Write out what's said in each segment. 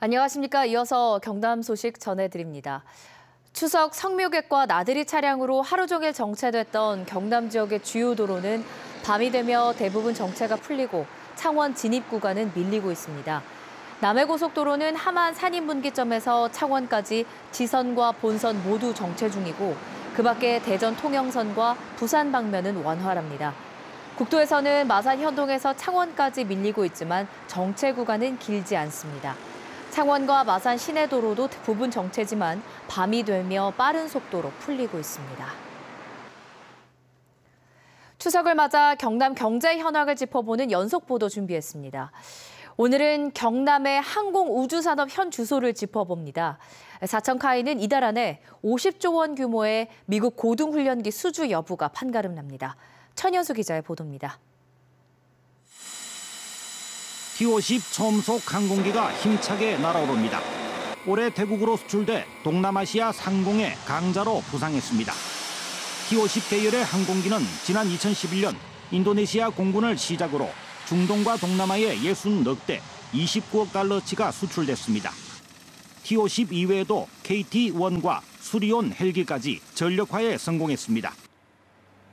안녕하십니까. 이어서 경남 소식 전해드립니다. 추석 성묘객과 나들이 차량으로 하루 종일 정체됐던 경남 지역의 주요 도로는 밤이 되며 대부분 정체가 풀리고 창원 진입 구간은 밀리고 있습니다. 남해고속도로는 함안 산인분기점에서 창원까지 지선과 본선 모두 정체 중이고 그 밖에 대전 통영선과 부산 방면은 원활합니다. 국도에서는 마산 현동에서 창원까지 밀리고 있지만 정체 구간은 길지 않습니다. 창원과 마산 시내도로도 부분 정체지만 밤이 되며 빠른 속도로 풀리고 있습니다. 추석을 맞아 경남 경제 현황을 짚어보는 연속 보도 준비했습니다. 오늘은 경남의 항공우주산업 현 주소를 짚어봅니다. 사천카이는 이달 안에 50조 원 규모의 미국 고등훈련기 수주 여부가 판가름 납니다. 천연수 기자의 보도입니다. T-50 초음속 항공기가 힘차게 날아오릅니다. 올해 태국으로 수출돼 동남아시아 상공의 강자로 부상했습니다. T-50 계열의 항공기는 지난 2011년 인도네시아 공군을 시작으로 중동과 동남아에 60억 대 29억 달러치가 수출됐습니다. T-50 이외에도 KT-1과 수리온 헬기까지 전력화에 성공했습니다.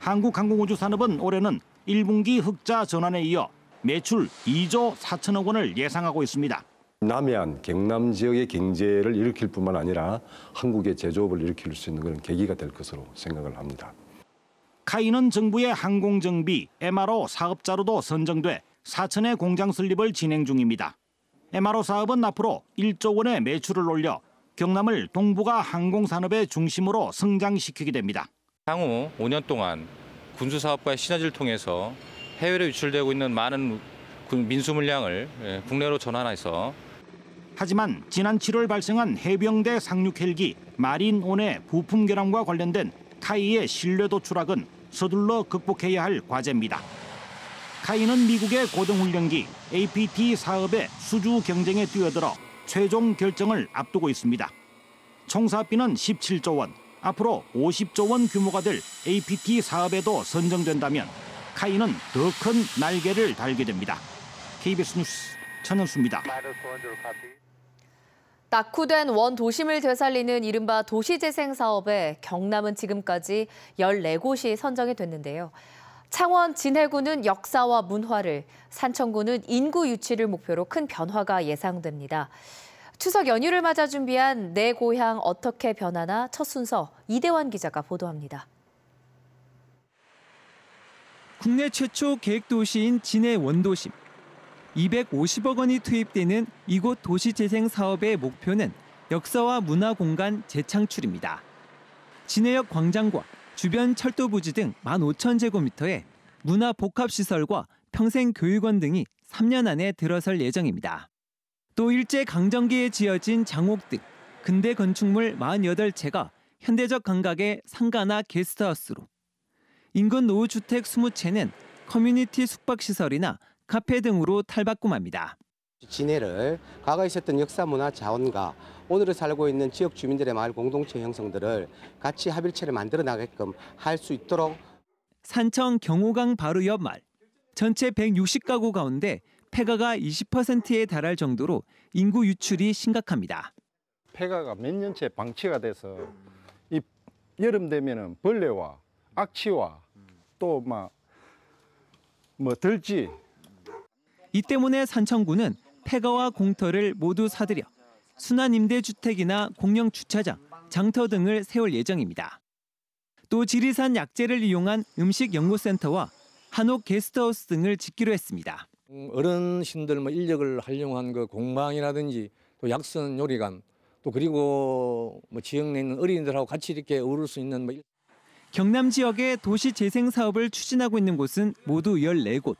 한국항공우주산업은 올해는 1분기 흑자 전환에 이어 매출 2조 4천억 원을 예상하고 있습니다. 남해안, 경남 지역의 경제를 일으킬 뿐만 아니라 한국의 제조업을 일으킬 수 있는 그런 계기가 될 것으로 생각을 합니다. 카이는 정부의 항공정비, MRO 사업자로도 선정돼 사천의 공장 설립을 진행 중입니다. MRO 사업은 앞으로 1조 원의 매출을 올려 경남을 동북아 항공산업의 중심으로 성장시키게 됩니다. 향후 5년 동안 군수사업과의 시너지를 통해서 해외로 유출되고 있는 많은 민수 물량을 국내로 전환해서 하지만 지난 7월 발생한 해병대 상륙 헬기 마린온의 부품 결함과 관련된 카이의 신뢰도 추락은 서둘러 극복해야 할 과제입니다. 카이는 미국의 고등훈련기 APT 사업의 수주 경쟁에 뛰어들어 최종 결정을 앞두고 있습니다. 총 사업비는 17조 원, 앞으로 50조 원 규모가 될 APT 사업에도 선정된다면 카이는 더 큰 날개를 달게 됩니다. KBS 뉴스 천연수입니다. 낙후된 원도심을 되살리는 이른바 도시재생 사업에 경남은 지금까지 14곳이 선정이 됐는데요. 창원 진해구는 역사와 문화를, 산청구는 인구 유치를 목표로 큰 변화가 예상됩니다. 추석 연휴를 맞아 준비한 내 고향 어떻게 변하나 첫 순서 이대환 기자가 보도합니다. 국내 최초 계획도시인 진해 원도심. 250억 원이 투입되는 이곳 도시재생 사업의 목표는 역사와 문화 공간 재창출입니다. 진해역 광장과 주변 철도 부지 등 15,000제곱미터의 문화 복합시설과 평생교육원 등이 3년 안에 들어설 예정입니다. 또 일제강점기에 지어진 장옥 등 근대 건축물 48채가 현대적 감각의 상가나 게스트하우스로, 인근 노후주택 20채는 커뮤니티 숙박시설이나 카페 등으로 탈바꿈합니다. 진해를 과거에 있었던 역사 문화 자원과 오늘을 살고 있는 지역 주민들의 마을 공동체 형성들을 같이 합일체를 만들어 나가게끔 할 수 있도록. 산청 경호강 바로 옆 마을. 전체 160가구 가운데 폐가가 20%에 달할 정도로 인구 유출이 심각합니다. 폐가가 몇 년째 방치가 돼서 이 여름 되면은 벌레와 악취와 또 들쥐. 이 때문에 산청구는 폐가와 공터를 모두 사들여 순환임대주택이나 공영주차장, 장터 등을 세울 예정입니다. 또 지리산 약재를 이용한 음식연구센터와 한옥 게스트하우스 등을 짓기로 했습니다. 어르신들 인력을 활용한 그 공방이라든지 또 약선 요리관, 또 그리고 지역 내 있는 어린이들하고 같이 이렇게 어울릴 수 있는 경남 지역의 도시 재생 사업을 추진하고 있는 곳은 모두 14곳.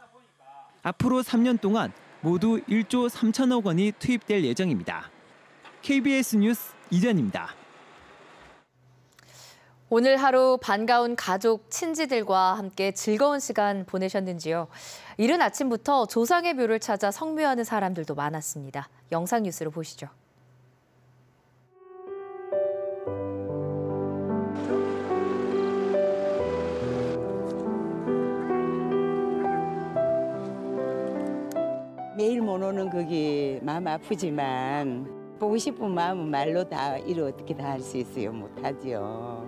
앞으로 3년 동안 모두 1조 3천억 원이 투입될 예정입니다. KBS 뉴스 이전입니다. 오늘 하루 반가운 가족, 친지들과 함께 즐거운 시간 보내셨는지요? 이른 아침부터 조상의 묘를 찾아 성묘하는 사람들도 많았습니다. 영상 뉴스로 보시죠. 매일 못 오는 거기 마음 아프지만 보고 싶은 마음은 말로 다 이루 어떻게 다 할 수 있어요? 못하지요.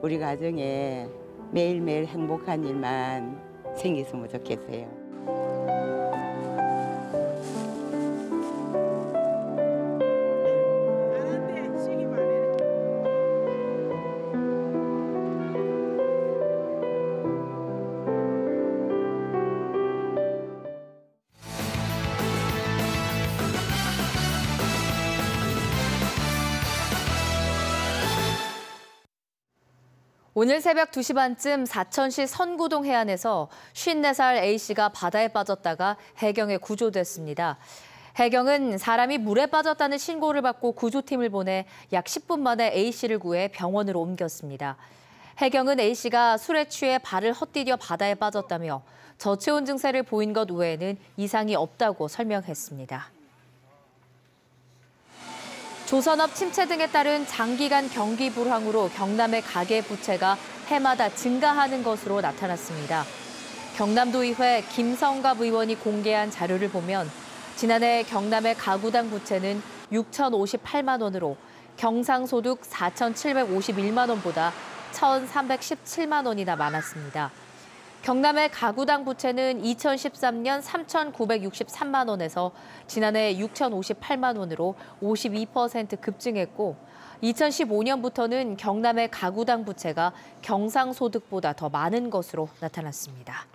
우리 가정에 매일매일 행복한 일만 생겼으면 좋겠어요. 오늘 새벽 2시 반쯤 사천시 선구동 해안에서 54살 A씨가 바다에 빠졌다가 해경에 구조됐습니다. 해경은 사람이 물에 빠졌다는 신고를 받고 구조팀을 보내 약 10분 만에 A씨를 구해 병원으로 옮겼습니다. 해경은 A씨가 술에 취해 발을 헛디뎌 바다에 빠졌다며 저체온 증세를 보인 것 외에는 이상이 없다고 설명했습니다. 조선업 침체 등에 따른 장기간 경기 불황으로 경남의 가계 부채가 해마다 증가하는 것으로 나타났습니다. 경남도의회 김성갑 의원이 공개한 자료를 보면 지난해 경남의 가구당 부채는 6,058만 원으로 경상소득 4,751만 원보다 1,317만 원이나 많았습니다. 경남의 가구당 부채는 2013년 3,963만 원에서 지난해 6,058만 원으로 52% 급증했고 2015년부터는 경남의 가구당 부채가 경상소득보다 더 많은 것으로 나타났습니다.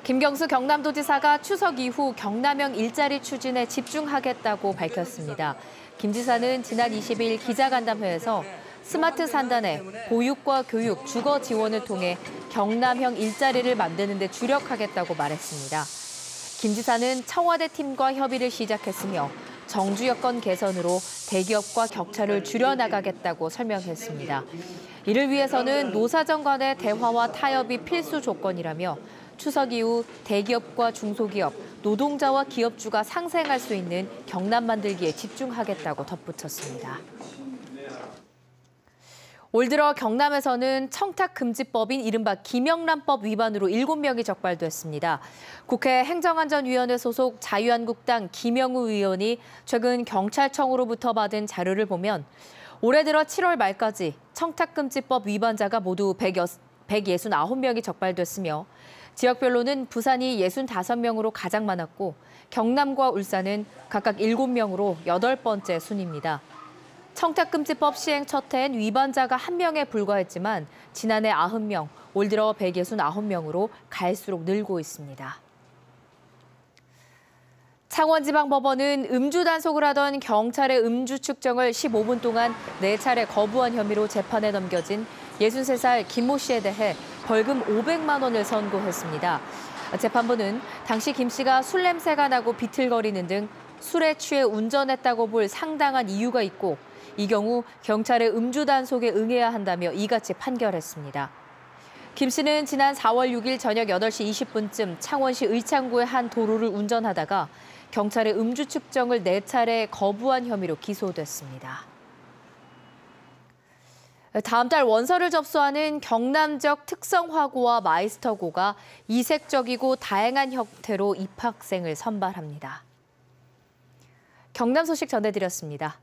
김경수 경남도지사가 추석 이후 경남형 일자리 추진에 집중하겠다고 밝혔습니다. 김 지사는 지난 20일 기자간담회에서 스마트 산단의 보육과 교육, 주거 지원을 통해 경남형 일자리를 만드는 데 주력하겠다고 말했습니다. 김 지사는 청와대 팀과 협의를 시작했으며 정주 여건 개선으로 대기업과 격차를 줄여나가겠다고 설명했습니다. 이를 위해서는 노사정 간의 대화와 타협이 필수 조건이라며 추석 이후 대기업과 중소기업, 노동자와 기업주가 상생할 수 있는 경남 만들기에 집중하겠다고 덧붙였습니다. 올 들어 경남에서는 청탁금지법인 이른바 김영란법 위반으로 7명이 적발됐습니다. 국회 행정안전위원회 소속 자유한국당 김영우 의원이 최근 경찰청으로부터 받은 자료를 보면 올해 들어 7월 말까지 청탁금지법 위반자가 모두 169명이 적발됐으며 지역별로는 부산이 65명으로 가장 많았고 경남과 울산은 각각 7명으로 8번째 순입니다. 청탁금지법 시행 첫 해엔 위반자가 1명에 불과했지만 지난해 90명, 올 들어 169명으로 갈수록 늘고 있습니다. 창원지방법원은 음주 단속을 하던 경찰의 음주 측정을 15분 동안 4차례 거부한 혐의로 재판에 넘겨진 63살 김모 씨에 대해 벌금 500만 원을 선고했습니다. 재판부는 당시 김 씨가 술 냄새가 나고 비틀거리는 등 술에 취해 운전했다고 볼 상당한 이유가 있고 이 경우 경찰의 음주 단속에 응해야 한다며 이같이 판결했습니다. 김 씨는 지난 4월 6일 저녁 8시 20분쯤 창원시 의창구의 한 도로를 운전하다가 경찰의 음주 측정을 4차례 거부한 혐의로 기소됐습니다. 다음 달 원서를 접수하는 경남 지역 특성화고와 마이스터고가 이색적이고 다양한 형태로 입학생을 선발합니다. 경남 소식 전해드렸습니다.